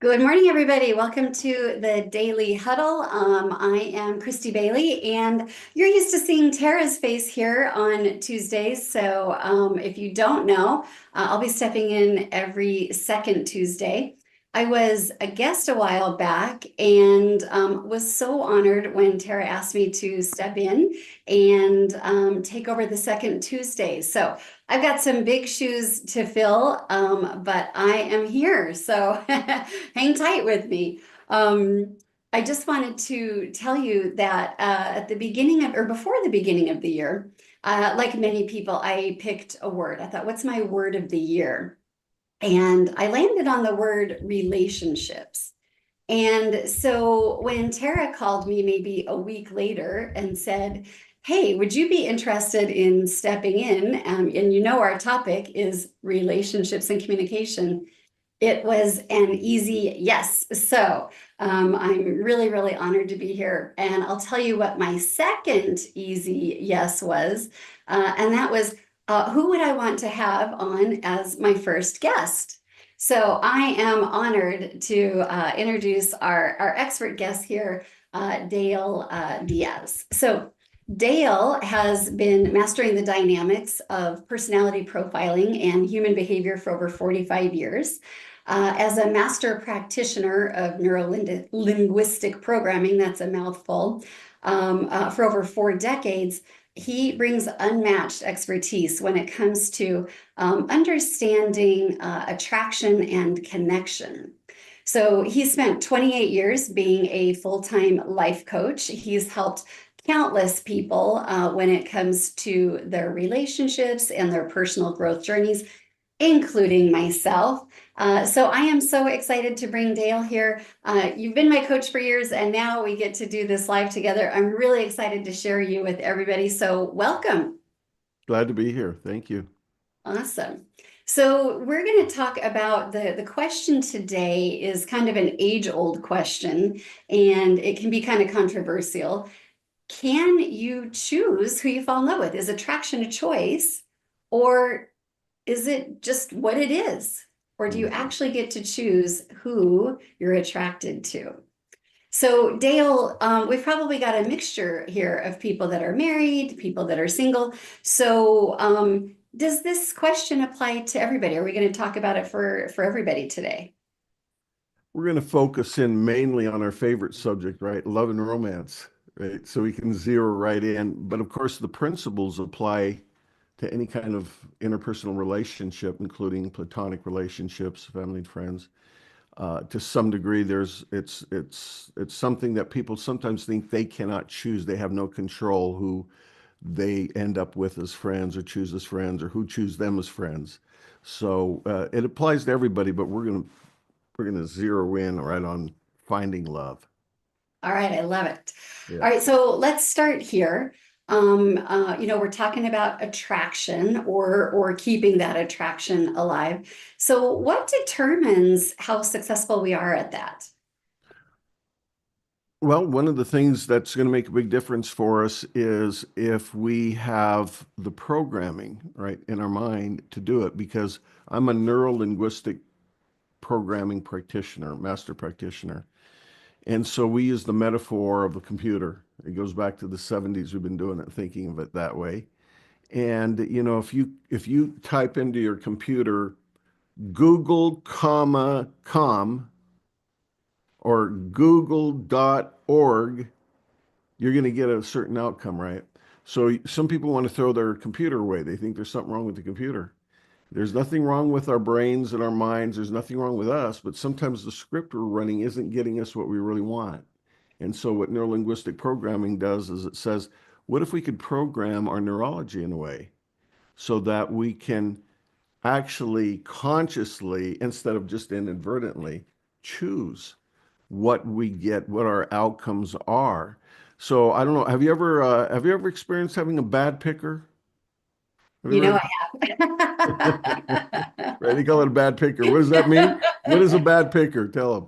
Good morning, everybody. Welcome to the Daily Huddle. I am Christy Bailey, and you're used to seeing Tara's face here on Tuesdays. So if you don't know, I'll be stepping in every second Tuesday. I was a guest a while back and was so honored when Tara asked me to step in and take over the second Tuesday. So I've got some big shoes to fill, but I am here. So hang tight with me. I just wanted to tell you that at the beginning of, or before the beginning of the year, like many people, I picked a word. I thought, what's my word of the year? And I landed on the word relationships. And so when Tara called me maybe a week later and said, hey, would you be interested in stepping in? And our topic is relationships and communication. It was an easy yes. So I'm really, really honored to be here. And I'll tell you what my second easy yes was. And that was who would I want to have on as my first guest? So I am honored to introduce our expert guest here, Dale Diaz. So Dale has been mastering the dynamics of personality profiling and human behavior for over 45 years. As a master practitioner of neuro-linguistic programming, that's a mouthful, for over 4 decades, he brings unmatched expertise when it comes to understanding attraction and connection. So he spent 28 years being a full-time life coach. He's helped countless people when it comes to their relationships and their personal growth journeys, including myself. So I am so excited to bring Dale here. You've been my coach for years, and now we get to do this live together. I'm really excited to share you with everybody. So welcome. Glad to be here. Thank you. Awesome. So we're going to talk about the question today is kind of an age-old question, and it can be kind of controversial. Can you choose who you fall in love with? Is attraction a choice, or is it just what it is? Or do you Mhm. actually get to choose who you're attracted to? So, Dale, we've probably got a mixture here of people that are married, people that are single. So, does this question apply to everybody? Are we going to talk about it for everybody today? We're going to focus in mainly on our favorite subject, right? Love and romance, right? So we can zero right in. But of course, the principles apply to any kind of interpersonal relationship, including platonic relationships, family and friends. To some degree, it's something that people sometimes think they cannot choose. They have no control who they end up with as friends or choose as friends or who choose them as friends. So it applies to everybody, but we're gonna zero in right on finding love. All right, I love it. Yeah. All right, so let's start here. We're talking about attraction or keeping that attraction alive. So what determines how successful we are at that? Well, one of the things that's going to make a big difference for us is if we have the programming right in our mind to do it, because I'm a neuro-linguistic programming practitioner, master practitioner. And so we use the metaphor of the computer. It goes back to the 70s. We've been doing it, thinking of it that way. And if you type into your computer Google, comma, com or google.org, you're going to get a certain outcome, right? So some people want to throw their computer away. They think there's something wrong with the computer. There's nothing wrong with our brains and our minds. There's nothing wrong with us, but sometimes the script we're running isn't getting us what we really want. And so what neurolinguistic programming does is it says, what if we could program our neurology in a way so that we can actually consciously, instead of just inadvertently, choose what we get, what our outcomes are. So I don't know. Have you ever experienced having a bad picker? Have you You know ever I right? They call it a bad picker. What does that mean? What is a bad picker? Tell have.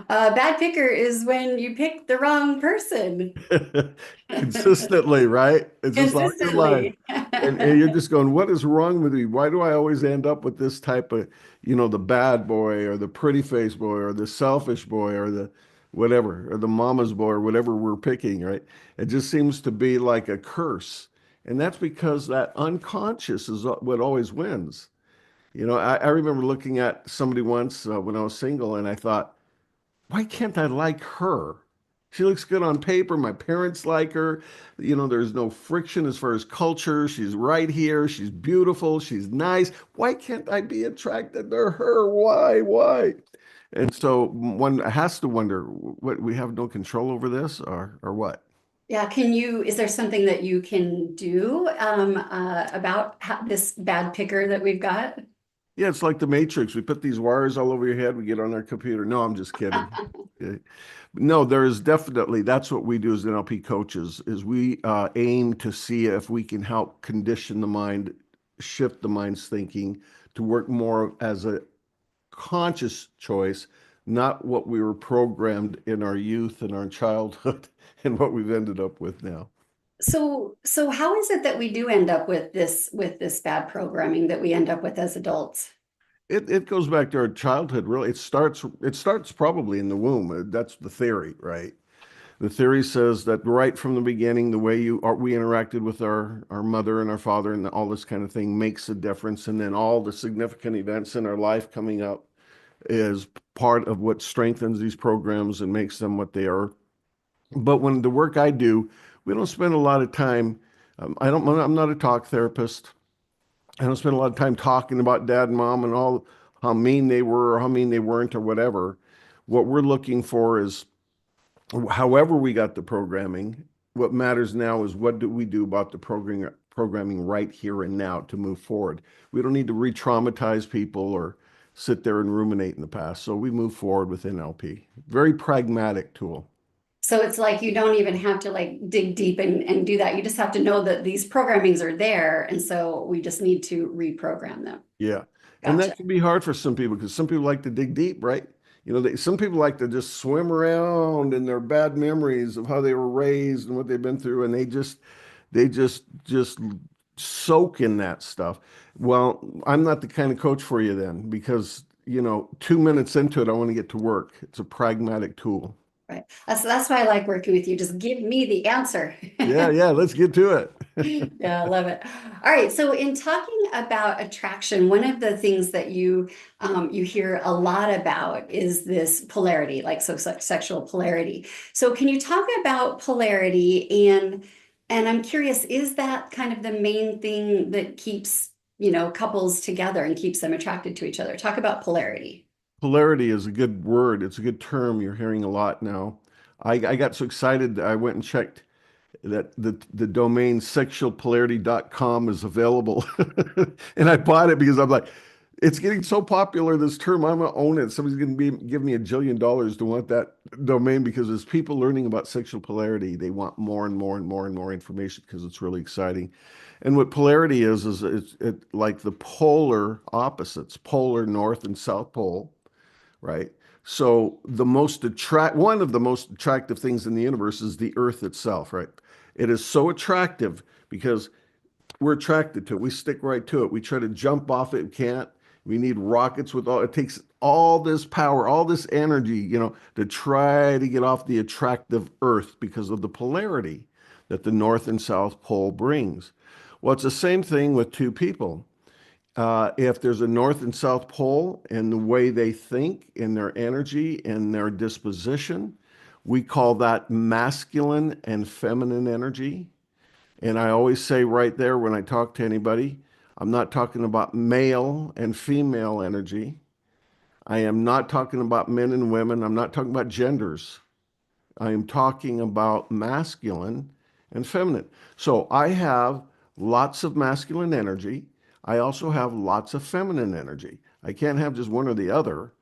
A bad picker is when you pick the wrong person them. Consistently, right? It's just all your life. consistently. and you're just going, what is wrong with me? Why do I always end up with this type of, the bad boy or the pretty face boy or the selfish boy or the whatever, or the mama's boy or whatever we're picking, right? It just seems to be like a curse. And that's because that unconscious is what always wins. I remember looking at somebody once when I was single, and I thought, why can't I like her? She looks good on paper. My parents like her. There's no friction as far as culture. She's right here. She's beautiful. She's nice. Why can't I be attracted to her? Why? Why? And so one has to wonder, what, we have no control over this, or what? Yeah, is there something that you can do about this bad picker that we've got? Yeah, it's like the Matrix. We put these wires all over your head. We get on our computer. No, I'm just kidding. Okay. No, there is definitely, that's what we do as NLP coaches, is we aim to see if we can help condition the mind, shift the mind's thinking to work more as a conscious choice, not what we were programmed in our youth and our childhood and what we've ended up with now. So how is it that we do end up with this bad programming that we end up with as adults? It goes back to our childhood, really. It starts probably in the womb. That's the theory, right? The theory says that right from the beginning, the way we interacted with our mother and our father and all this kind of thing makes a difference. And then all the significant events in our life coming up is part of what strengthens these programs and makes them what they are. But when the work I do, we don't spend a lot of time. I'm not a talk therapist. I don't spend a lot of time talking about dad and mom and all how mean they were or how mean they weren't or whatever. What we're looking for is, however we got the programming, what matters now is what do we do about the programming right here and now to move forward. We don't need to re-traumatize people or sit there and ruminate in the past. So we move forward with NLP. Very pragmatic tool. So it's like you don't even have to like dig deep and do that. You just have to know that these programmings are there. And so we just need to reprogram them. Yeah. And Gotcha. that can be hard for some people because some people like to dig deep, right? Some people like to just swim around in their bad memories of how they were raised and what they've been through, and they just soak in that stuff. Well, I'm not the kind of coach for you then because, 2 minutes into it, I want to get to work. It's a pragmatic tool. Right. That's why I like working with you. Just give me the answer. Yeah, yeah, let's get to it. Yeah, I love it. All right. So in talking about attraction, one of the things that you hear a lot about is this polarity, like sexual polarity. So can you talk about polarity and I'm curious, is that kind of the main thing that keeps, couples together and keeps them attracted to each other? Talk about polarity. Polarity is a good word. It's a good term. You're hearing a lot now. I got so excited that I went and checked that the domain sexualpolarity.com is available. And I bought it because I'm like, it's getting so popular, this term. I'm gonna own it. Somebody's gonna give me $1 billion to want that domain because as people learning about sexual polarity, they want more and more and more and more information because it's really exciting. And what polarity is it's like the polar opposites, polar north and south pole, right? So one of the most attractive things in the universe is the Earth itself, right? It is so attractive because we're attracted to it. We stick right to it. We try to jump off it, we can't. We need rockets with all it takes all this power, all this energy, to try to get off the attractive Earth because of the polarity that the North and South Pole brings. Well, it's the same thing with two people. If there's a North and South Pole in the way they think, in their energy, in their disposition, we call that masculine and feminine energy. And I always say right there when I talk to anybody, I'm not talking about male and female energy. I am not talking about men and women. I'm not talking about genders. I am talking about masculine and feminine. So I have lots of masculine energy. I also have lots of feminine energy. I can't have just one or the other.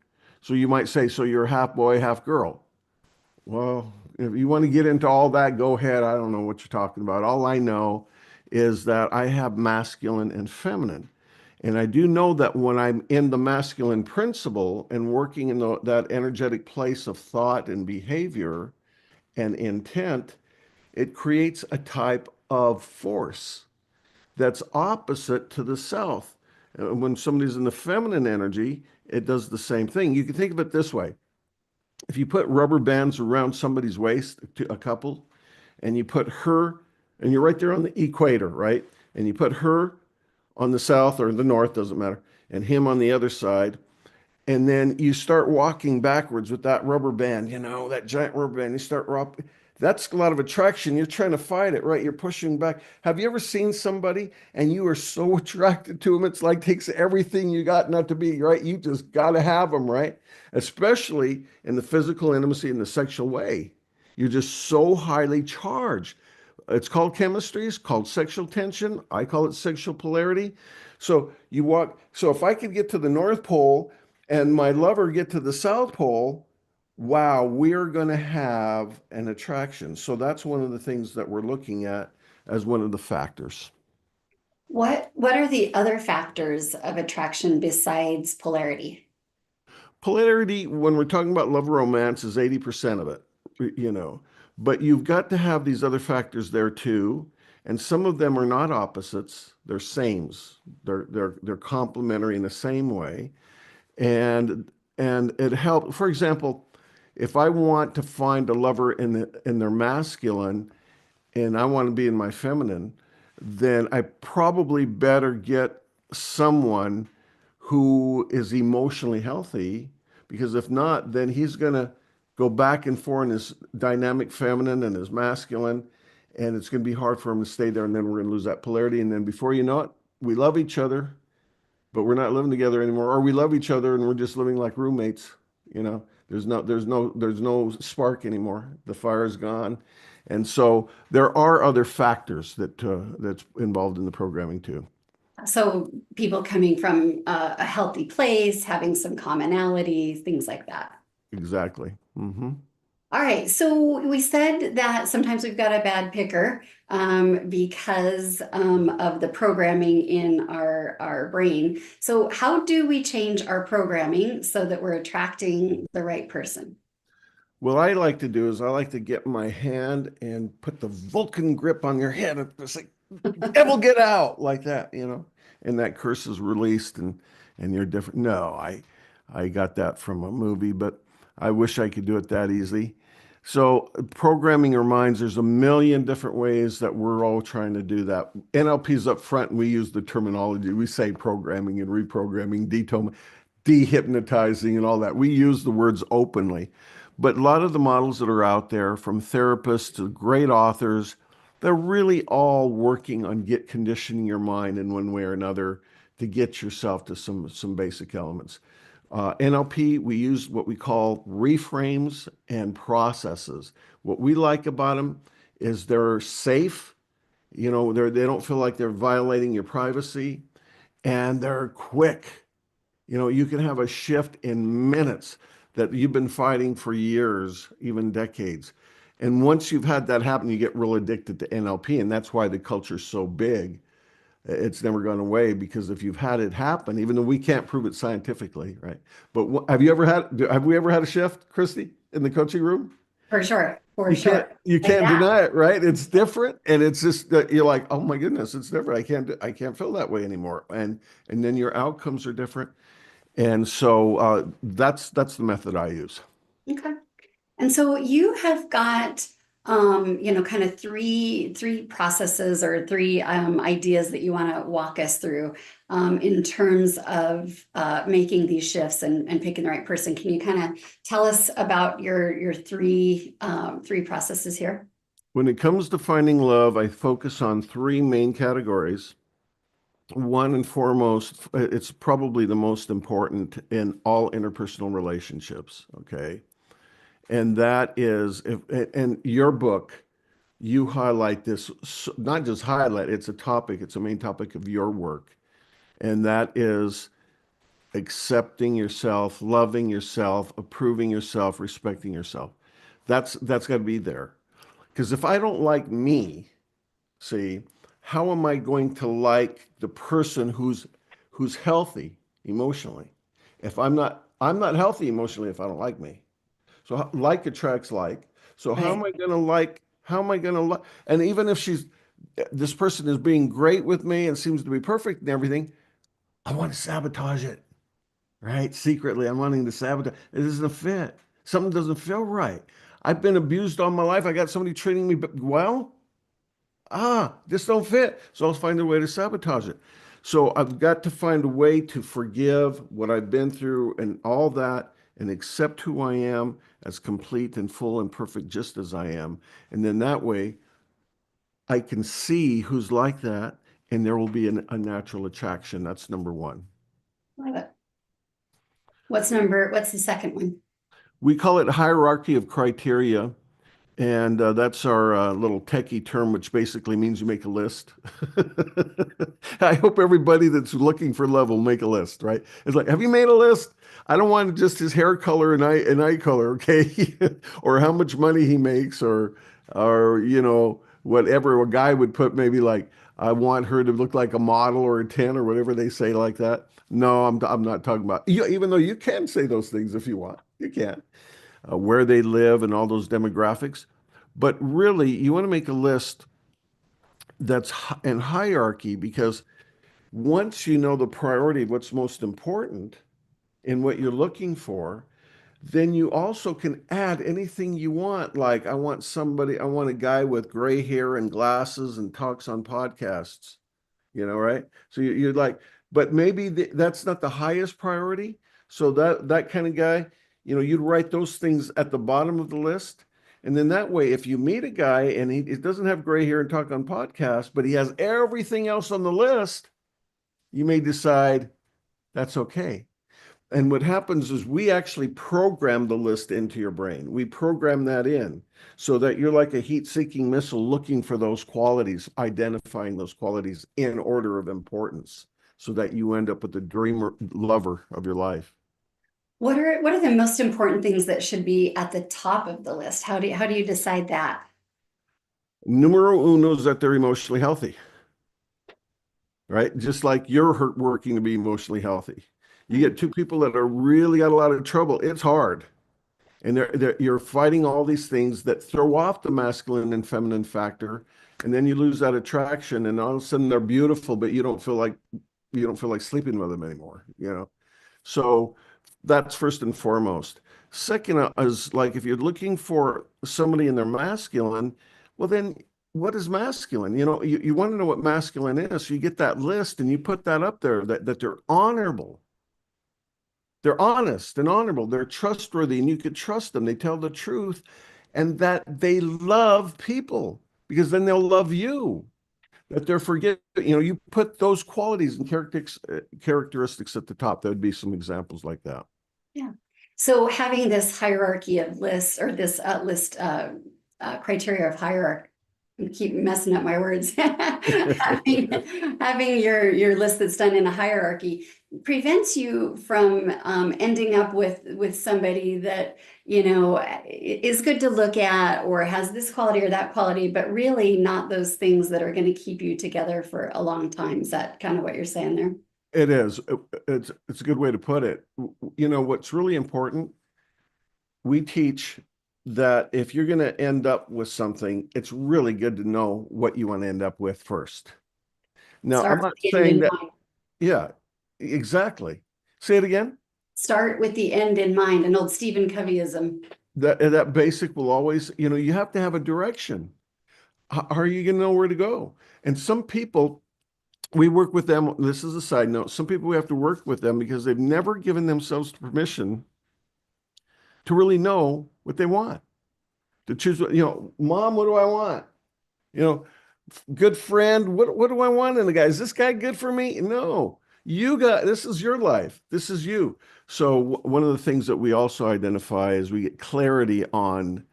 So you might say, so you're half boy, half girl. Well, if you want to get into all that, go ahead. I don't know what you're talking about. All I know is that I have masculine and feminine. And I do know that when I'm in the masculine principle and working in that energetic place of thought and behavior and intent, it creates a type of force that's opposite to the south. When somebody's in the feminine energy, it does the same thing. You can think of it this way. If you put rubber bands around somebody's waist, to a couple, and you put her, and you're right there on the equator, right? And you put her on the south or the north, doesn't matter, and him on the other side. And then you start walking backwards with that rubber band, that giant rubber band. You start rocking. That's a lot of attraction. You're trying to fight it, right? You're pushing back. Have you ever seen somebody and you are so attracted to them? It's like takes everything you got not to be, right? You just got to have them, right? Especially in the physical intimacy in the sexual way. You're just so highly charged. It's called chemistry. It's called sexual tension. I call it sexual polarity. So you walk. So if I could get to the North Pole and my lover get to the South Pole, wow, we're going to have an attraction. So that's one of the things that we're looking at as one of the factors. What are the other factors of attraction besides polarity? Polarity, when we're talking about love romance, is 80% of it, but you've got to have these other factors there too. And some of them are not opposites, they're sames. They're complementary in the same way. And it helps. For example, if I want to find a lover in their masculine and I want to be in my feminine, then I probably better get someone who is emotionally healthy, because if not, then he's going to go back and forth in his dynamic feminine and his masculine, and it's going to be hard for him to stay there, and then we're going to lose that polarity. And then before you know it, we love each other, but we're not living together anymore, or we love each other and we're just living like roommates. There's no spark anymore. The fire is gone. And so there are other factors that's involved in the programming too. So people coming from a healthy place, having some commonalities, things like that. Exactly. All right, so we said that sometimes we've got a bad picker because of the programming in our brain. So how do we change our programming so that we're attracting the right person? What I like to do is I like to get my hand and put the Vulcan grip on your head and just like, devil get out, like that, and that curse is released and you're different. No, I got that from a movie, but I wish I could do it that easy. So programming your minds, there's a million different ways that we're all trying to do that. NLP's up front, and we use the terminology. We say programming and reprogramming, dehypnotizing and all that. We use the words openly. But a lot of the models that are out there, from therapists to great authors, they're really all working on conditioning your mind in one way or another to get yourself to some basic elements. NLP, we use what we call reframes and processes. What we like about them is they're safe. They don't feel like they're violating your privacy, and they're quick. You can have a shift in minutes that you've been fighting for years, even decades. And once you've had that happen, you get real addicted to NLP, and that's why the culture's so big. It's never gone away, because if you've had it happen, even though we can't prove it scientifically, right? But have we ever had a shift, Christy, in the coaching room? For sure, for You sure. you can't Yeah. deny it, right? It's different, and it's just that you're like, oh my goodness, it's different. I can't feel that way anymore, and then your outcomes are different, and so that's the method I use. Okay. And so you have got, kind of three processes or three ideas that you want to walk us through in terms of making these shifts and picking the right person. Can you kind of tell us about your three processes here? When it comes to finding love, I focus on three main categories. One and foremost, it's probably the most important in all interpersonal relationships, okay? And that is, in your book, you highlight this, not just highlight, it's a main topic of your work. And that is accepting yourself, loving yourself, approving yourself, respecting yourself. That's got to be there. Because if I don't like me, see, how am I going to like the person who's healthy emotionally? If I'm not healthy emotionally if I don't like me. So like attracts like. So how Right. am I going to like? How am I going to like? And even if she's this person is being great with me and seems to be perfect and everything. I want to sabotage it, right? Secretly, I'm wanting to sabotage. It doesn't fit. Something doesn't feel right. I've been abused all my life. I got somebody treating me well. This don't fit. So I'll find a way to sabotage it. So I've got to find a way to forgive what I've been through and all that and accept who I am as complete and full and perfect just as I am. And then that way I can see who's like that and there will be a natural attraction. That's number one. Love it. What's the second one? We call it hierarchy of criteria. And that's our little techie term, which basically means you make a list. I hope everybody that's looking for love will make a list, right? It's like, have you made a list? I don't want just his hair color and eye color, okay? Or how much money he makes, or whatever. A guy would put maybe like, I want her to look like a model or a 10 or whatever they say like that. No, I'm not talking about you, even though you can say those things if you want. You can. Where they live and all those demographics. But really, you want to make a list that's in hierarchy because once you know the priority of what's most important and what you're looking for, then you also can add anything you want. Like, I want a guy with gray hair and glasses and talks on podcasts, right? So you're like, but maybe that's not the highest priority. So that kind of guy, you'd write those things at the bottom of the list. And then that way, if you meet a guy and he doesn't have gray hair and talk on podcasts, but he has everything else on the list, you may decide that's okay. And what happens is we actually program the list into your brain. We program that in so that you're like a heat-seeking missile looking for those qualities, identifying those qualities in order of importance so that you end up with the dreamer lover of your life. What are the most important things that should be at the top of the list? How do you decide that? Numero uno is that they're emotionally healthy, right? Just like you're working to be emotionally healthy. You get two people that are really got a lot of trouble. It's hard. And you're fighting all these things that throw off the masculine and feminine factor. And then you lose that attraction and all of a sudden they're beautiful, but you don't feel like sleeping with them anymore, So that's first and foremost. Second is like, if you're looking for somebody in their masculine, well, then what is masculine? You want to know what masculine is. So you get that list and you put that up there that they're honorable. They're honest and honorable. They're trustworthy and you could trust them. They tell the truth and that they love people because then they'll love you. That they're forgetting, you put those qualities and characteristics at the top. There would be some examples like that. Yeah. So having this hierarchy of lists or this list criteria of hierarchy, I keep messing up my words. having your list that's done in a hierarchy prevents you from ending up with somebody that is good to look at or has this quality or that quality, but really not those things that are going to keep you together for a long time. Is that kind of what you're saying there? It is. It's a good way to put it. What's really important, we teach that if you're going to end up with something, it's really good to know what you want to end up with first. Now, I'm not saying that. Yeah, exactly. Say it again. Start with the end in mind, an old Stephen Coveyism. That basic will always, you have to have a direction. How are you going to know where to go? And some people, we work with them. This is a side note. Some people we have to work with them because they've never given themselves permission to really know what they want, to choose what, Mom, what do I want? Good friend, what do I want in the guy? Is this guy good for me? No, this is your life. This is you. So one of the things that we also identify is we get clarity on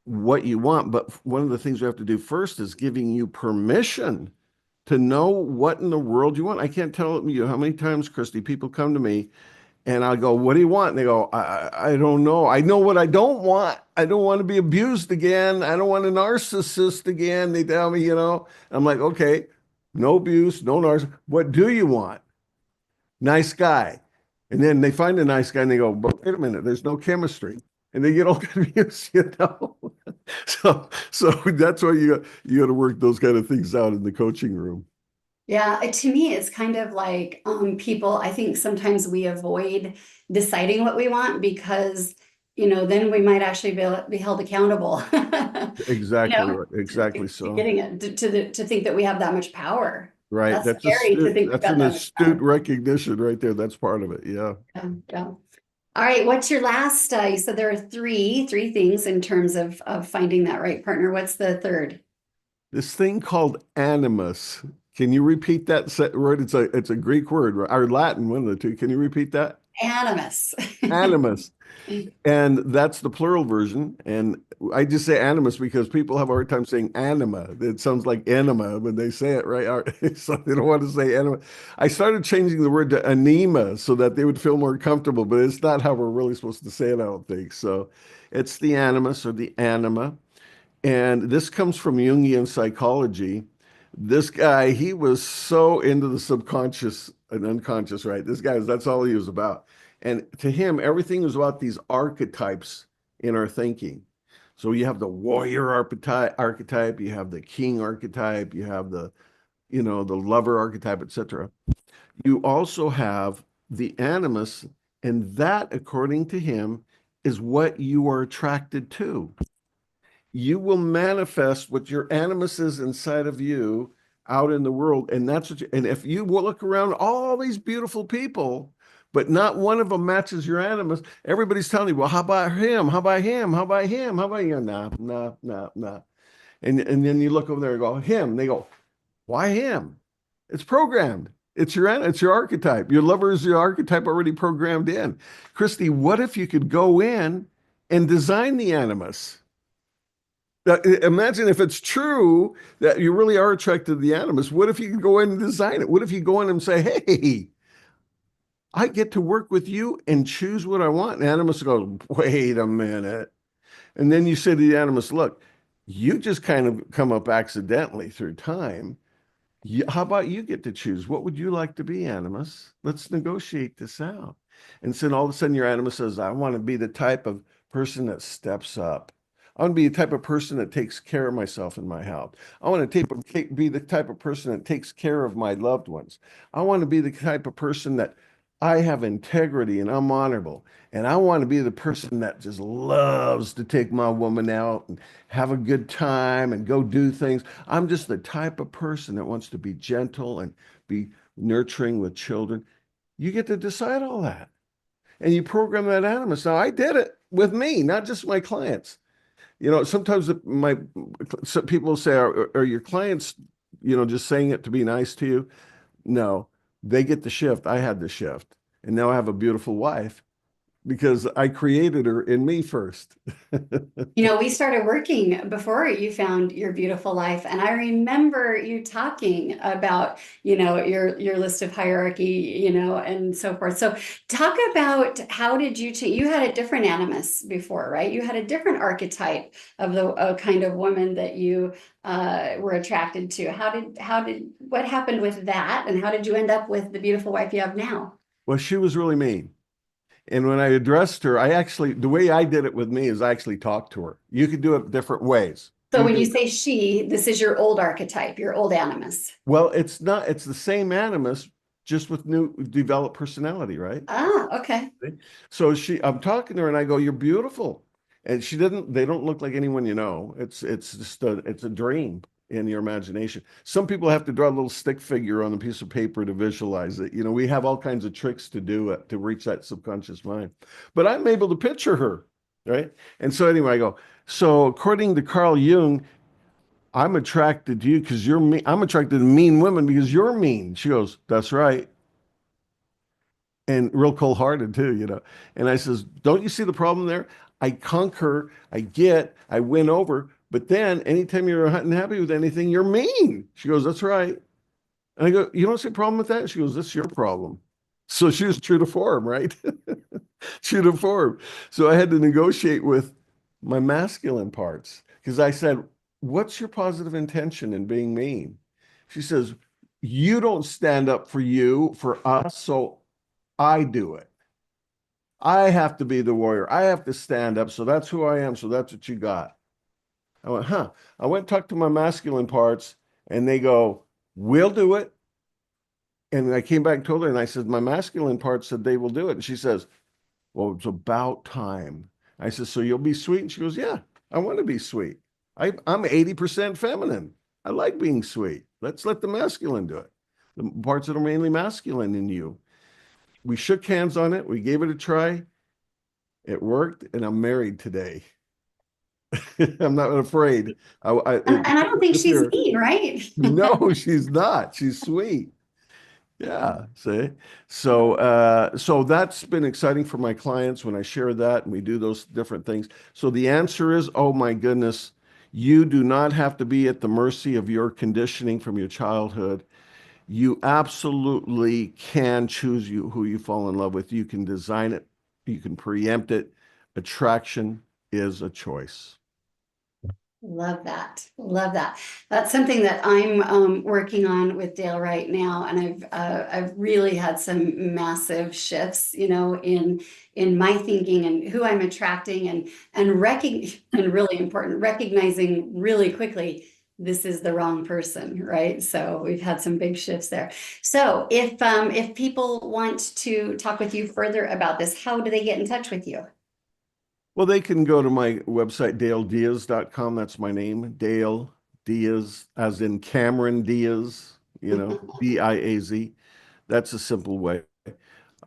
what you want. But one of the things we have to do first is giving you permission to know what in the world you want. I can't tell you how many times, Christy, people come to me and I'll go, what do you want? And they go, I don't know. I know what I don't want. I don't want to be abused again. I don't want a narcissist again. They tell me, I'm like, okay, no abuse, no narcissist. What do you want? Nice guy. And then they find a nice guy and they go, but wait a minute, there's no chemistry. And they get all confused, So that's why you got to work those kind of things out in the coaching room. Yeah, to me, it's kind of like people, I think sometimes we avoid deciding what we want because, then we might actually be held accountable. Exactly right. To Exactly so. getting it to think that we have that much power. Right. That's scary to think we've That's got an that much astute power. recognition right there. That's part of it. Yeah. Yeah, yeah. All right, what's your last? You said there are three things in terms of finding that right partner. What's the third? This thing called animus. Can you repeat that word? It's a Greek word, or Latin, one of the two. Can you repeat that? Animus. Animus. And that's the plural version. And I just say animus because people have a hard time saying anima. It sounds like anima when they say it, right? So they don't want to say anima. I started changing the word to anema so that they would feel more comfortable, but it's not how we're really supposed to say it, I don't think. So it's the animus or the anima. And this comes from Jungian psychology. This guy, he was so into the subconscious and unconscious, right? That's all he was about. And to him, everything was about these archetypes in our thinking. So you have the warrior archetype, you have the king archetype, you have the lover archetype, etc. You also have the animus, and that, according to him, is what you are attracted to. You will manifest what your animus is inside of you out in the world. And and if you will look around all these beautiful people, but not one of them matches your animus, everybody's telling you, well, how about him? How about him? How about him? How about you? Nah, nah, nah, nah. And then you look over there and go, him. They go, why him? It's programmed. It's your archetype. Your lover is your archetype already programmed in. Christy, what if you could go in and design the animus? Imagine if it's true that you really are attracted to the animus. What if you could go in and design it? What if you go in and say, hey, I get to work with you and choose what I want? And animus goes, wait a minute. And then you say to the animus, look, you just kind of come up accidentally through time. How about you get to choose? What would you like to be, animus? Let's negotiate this out. And so all of a sudden your animus says, I want to be the type of person that steps up. I want to be the type of person that takes care of myself and my health. I want to be the type of person that takes care of my loved ones. I want to be the type of person that I have integrity and I'm honorable. And I want to be the person that just loves to take my woman out and have a good time and go do things. I'm just the type of person that wants to be gentle and be nurturing with children. You get to decide all that. And you program that animus. Now, I did it with me, not just my clients. Sometimes some people say, are your clients, just saying it to be nice to you? No, they get the shift. I had the shift. And now I have a beautiful wife because I created her in me first. We started working before you found your beautiful life, and I remember you talking about, your list of hierarchy, and so forth. So talk about how did you change? You had a different animus before, right? You had a different archetype of the kind of woman that you were attracted to. What happened with that, and how did you end up with the beautiful wife you have now? Well, she was really mean. And when I addressed her, the way I did it with me is I actually talked to her. You could do it different ways. So when you say she, this is your old archetype, your old animus. Well, it's not, it's the same animus, just with new developed personality, right? Ah, okay. So I'm talking to her and I go, you're beautiful. And they don't look like anyone you know. It's just it's a dream in your imagination. Some people have to draw a little stick figure on a piece of paper to visualize it. We have all kinds of tricks to do it to reach that subconscious mind. But I'm able to picture her, right? And so anyway, I go, so according to Carl Jung, I'm attracted to you because you're mean. I'm attracted to mean women because you're mean. She goes, that's right. And real cold hearted too. And I says, don't you see the problem there? I conquer, I win over. But then anytime you're unhappy with anything, you're mean. She goes, that's right. And I go, you don't see a problem with that? She goes, that's your problem. So she was true to form, right? True to form. So I had to negotiate with my masculine parts because I said, what's your positive intention in being mean? She says, you don't stand up for us, so I do it. I have to be the warrior. I have to stand up. So that's who I am. So that's what you got. I went, huh. I went and talked to my masculine parts and they go, we'll do it. And I came back and told her, and I said, my masculine part said they will do it. And she says, well, it's about time. I said, so you'll be sweet? And she goes, yeah, I want to be sweet. I'm 80% feminine. I like being sweet. Let's let the masculine do it. The parts that are mainly masculine in you. We shook hands on it. We gave it a try. It worked, and I'm married today. I'm not afraid. And I don't think she's Here. mean, right? No, she's not. She's sweet. Yeah, see? So so that's been exciting for my clients when I share that and we do those different things. So the answer is, oh my goodness, you do not have to be at the mercy of your conditioning from your childhood. You absolutely can choose who you fall in love with. You can design it, you can preempt it. Attraction is a choice. Love that. Love that. That's something that I'm working on with Dale right now, and I've really had some massive shifts, in my thinking and who I'm attracting, and really important, recognizing really quickly this is the wrong person, right? So we've had some big shifts there. So if people want to talk with you further about this, how do they get in touch with you? Well, they can go to my website, dalediaz.com. That's my name, Dale Diaz, as in Cameron Diaz, Diaz. That's a simple way.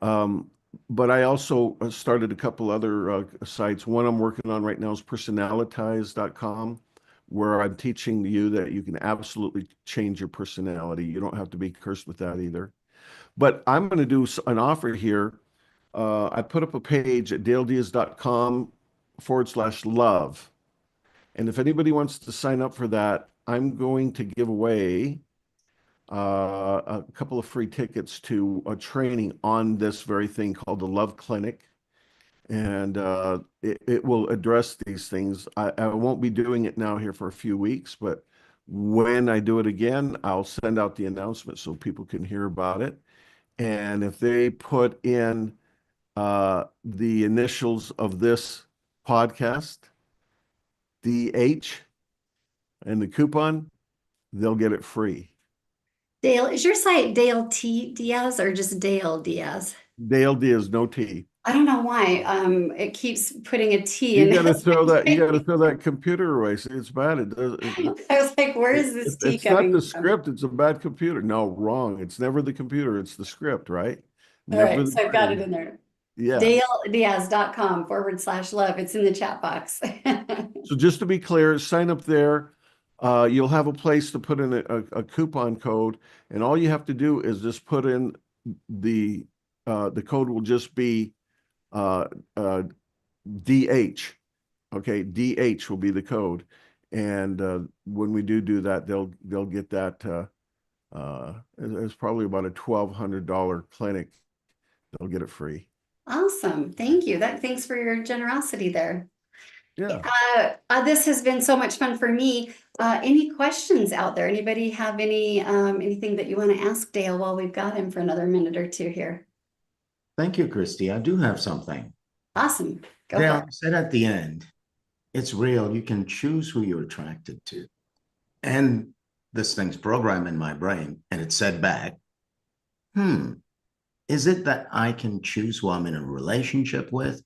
Um, but I also started a couple other sites. One I'm working on right now is personalitize.com, where I'm teaching you that you can absolutely change your personality. You don't have to be cursed with that either. But I'm going to do an offer here. I put up a page at dalediaz.com/love. And if anybody wants to sign up for that, I'm going to give away a couple of free tickets to a training on this very thing called the Love Clinic. And it will address these things. I won't be doing it now here for a few weeks, but when I do it again, I'll send out the announcement so people can hear about it. And if they put in the initials of this podcast, DH, and the coupon, they'll get it free. Dale, is your site Dale T Diaz or just Dale Diaz? Dale Diaz, no T. I don't know why. It keeps putting a T You in got to it. throw that. You got to throw that computer away. See, it's bad. It does. I was like, where is this T It's not the coming from? script. It's a bad computer. No, wrong. It's never the computer. It's the script, right? All Never right, the so I've got it brain. in there. Yeah. DaleDiaz.com/love. It's in the chat box. So just to be clear, sign up there. You'll have a place to put in a coupon code, and all you have to do is just put in the code will just be DH. Okay, DH will be the code, and when we do that, they'll get that. It's probably about a $1,200 clinic. They'll get it free. Awesome. Thank you. Thanks for your generosity there. Yeah. This has been so much fun for me. Any questions out there? Anybody have anything that you want to ask Dale while we've got him for another minute or two here? Thank you, Christy. I do have something. Awesome. Go Dale, for I it. said at the end, it's real. You can choose who you're attracted to. And this thing's programmed in my brain, and it said back, is it that I can choose who I'm in a relationship with?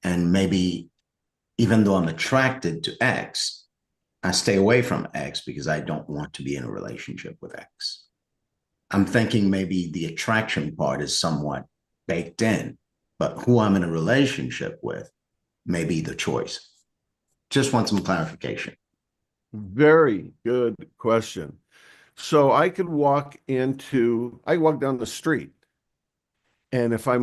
And maybe even though I'm attracted to X, I stay away from X because I don't want to be in a relationship with X. I'm thinking maybe the attraction part is somewhat baked in, but who I'm in a relationship with may be the choice. Just want some clarification. Very good question. So I walk down the street, and if I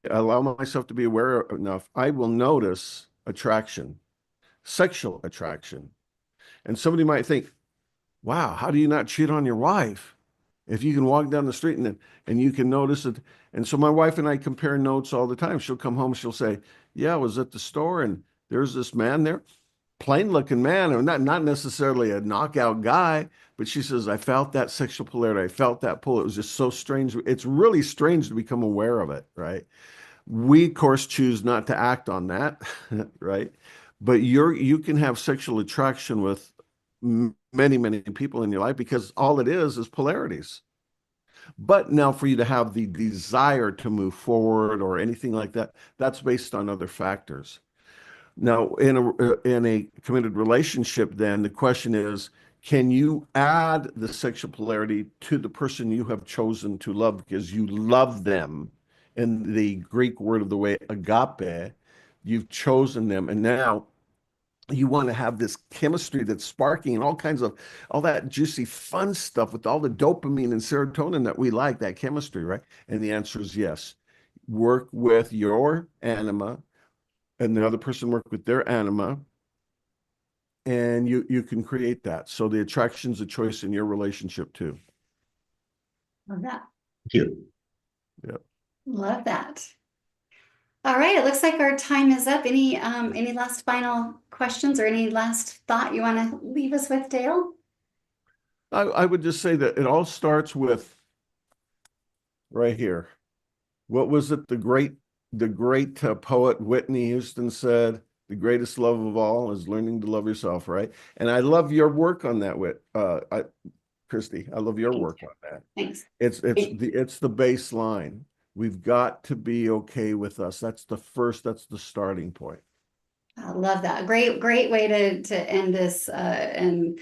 allow myself to be aware enough, I will notice attraction, sexual attraction. And somebody might think, wow, how do you not cheat on your wife if you can walk down the street and you can notice it? And so my wife and I compare notes all the time. She'll come home, she'll say, yeah, I was at the store and there's this man there, plain looking man, or not necessarily a knockout guy, but she says, I felt that sexual polarity. I felt that pull. It was just so strange. It's really strange to become aware of it, right? We, of course, choose not to act on that, right? but you can have sexual attraction with many, many people in your life because all it is polarities. But now for you to have the desire to move forward or anything like that, that's based on other factors. Now, in a committed relationship, then the question is, can you add the sexual polarity to the person you have chosen to love because you love them? In the Greek word of the way, agape, you've chosen them, and now you want to have this chemistry that's sparking and all that juicy fun stuff with all the dopamine and serotonin that we like, that chemistry, right? And the answer is yes. Work with your anima and the other person work with their anima, and you can create that. So the attraction's a choice in your relationship too. Love that. Thank you. Yep. Love that. All right, it looks like our time is up. Any last final questions or any last thought you want to leave us with, Dale? I would just say that it all starts with right here. What was it? The great poet Whitney Houston said, "The greatest love of all is learning to love yourself." Right? And I love your work on that, Christy. I love your work on that. Thanks. It's the baseline. We've got to be okay with us. That's the starting point. I love that. Great way to end this and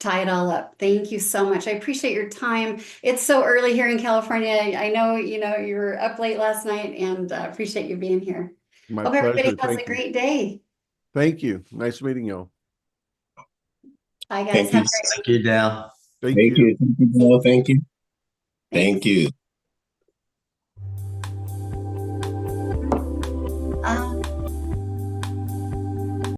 tie it all up. Thank you so much. I appreciate your time. It's so early here in California. I know, you were up late last night, and appreciate you being here. My Hope pleasure. everybody has Thank a you. great day. Thank you. Nice meeting you. Bye, guys. Thank you. Have a great Thank you, Dale. Thank Thank you. you. Thank you, Bill. Thank you. Thanks. Thank you.